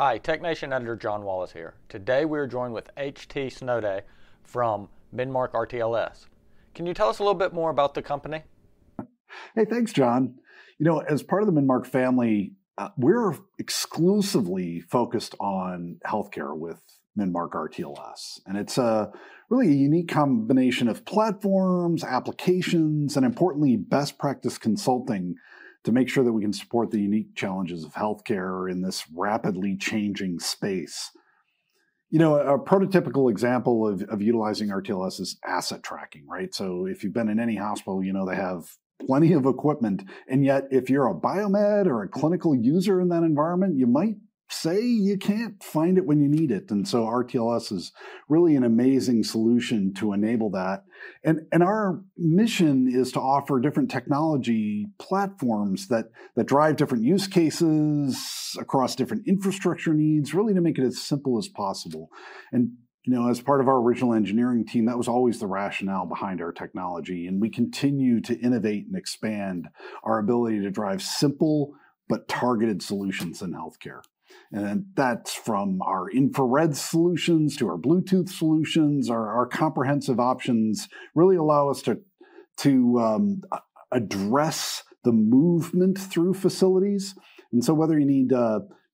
Hi, TechNation Editor John Wallace here. Today we are joined with HT Snowday from Midmark RTLS. Can you tell us a little bit more about the company? Hey, thanks, John. As part of the Midmark family, we're exclusively focused on healthcare with Midmark RTLS. And it's really a unique combination of platforms, applications, and importantly, best practice consulting to make sure that we can support the unique challenges of healthcare in this rapidly changing space. A prototypical example of utilizing RTLS is asset tracking, right? So if you've been in any hospital, they have plenty of equipment. And yet, if you're a biomed or a clinical user in that environment, you might say you can't find it when you need it. And so RTLS is really an amazing solution to enable that. And our mission is to offer different technology platforms that drive different use cases across different infrastructure needs, really to make it as simple as possible. And as part of our original engineering team, that was always the rationale behind our technology. And we continue to innovate and expand our ability to drive simple but targeted solutions in healthcare. And that's from our infrared solutions to our Bluetooth solutions. Our comprehensive options really allow us to address the movement through facilities. And so whether you need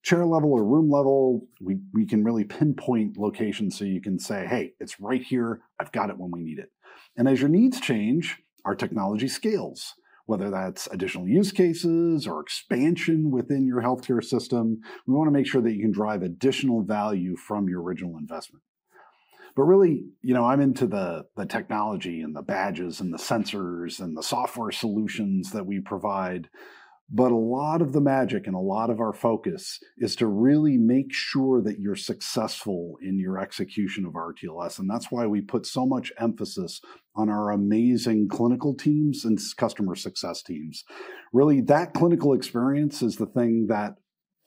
chair level or room level, we can really pinpoint locations so you can say, hey, it's right here. I've got it when we need it. And as your needs change, our technology scales. Whether that's additional use cases or expansion within your healthcare system, we want to make sure that you can drive additional value from your original investment. But really, I'm into the technology and the badges and the sensors and the software solutions that we provide. But a lot of the magic and a lot of our focus is to really make sure that you're successful in your execution of RTLS. And that's why we put so much emphasis on our amazing clinical teams and customer success teams. Really, that clinical experience is the thing that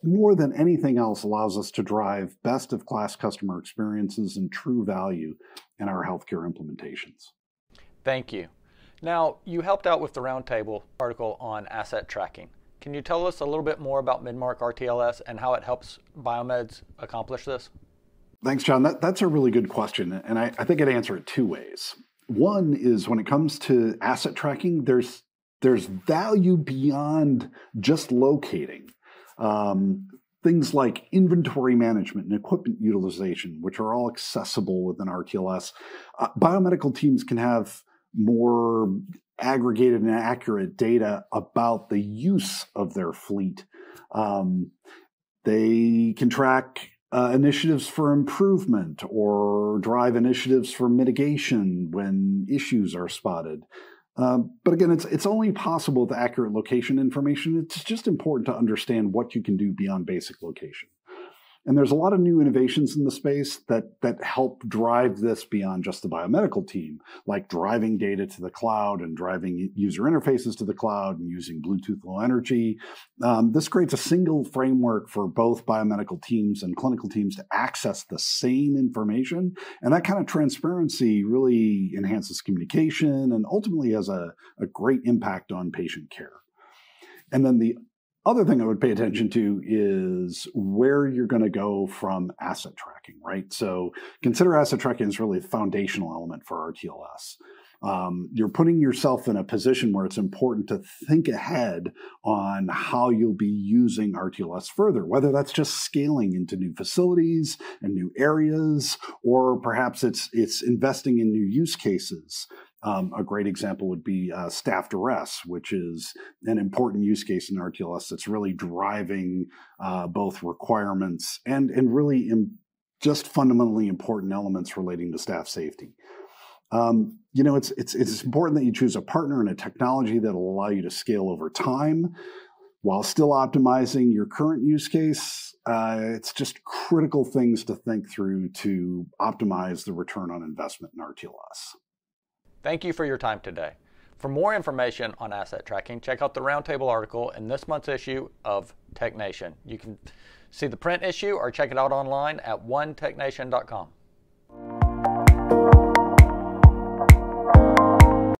more than anything else allows us to drive best-of-class customer experiences and true value in our healthcare implementations. Thank you. Now, you helped out with the Roundtable article on asset tracking. Can you tell us a little bit more about Midmark RTLS and how it helps biomeds accomplish this? Thanks, John. That's a really good question, and I think I'd answer it two ways. One is when it comes to asset tracking, there's value beyond just locating. Things like inventory management and equipment utilization, which are all accessible within RTLS. Biomedical teams can have more aggregated and accurate data about the use of their fleet. They can track initiatives for improvement or drive initiatives for mitigation when issues are spotted. But again, it's only possible with accurate location information. It's just important to understand what you can do beyond basic location. And there's a lot of new innovations in the space that help drive this beyond just the biomedical team, like driving data to the cloud and driving user interfaces to the cloud and using Bluetooth Low Energy. This creates a single framework for both biomedical teams and clinical teams to access the same information. And that kind of transparency really enhances communication and ultimately has a great impact on patient care. And then the other thing I would pay attention to is where you're going to go from asset tracking, right? So consider asset tracking as really a foundational element for RTLS. You're putting yourself in a position where it's important to think ahead on how you'll be using RTLS further, whether that's just scaling into new facilities and new areas, or perhaps it's investing in new use cases. A great example would be staffed arrests, which is an important use case in RTLS that's really driving both requirements and really just fundamentally important elements relating to staff safety. It's important that you choose a partner and a technology that will allow you to scale over time while still optimizing your current use case. It's just critical things to think through to optimize the return on investment in RTLS. Thank you for your time today. For more information on asset tracking, check out the Roundtable article in this month's issue of TechNation. You can see the print issue or check it out online at onetechnation.com.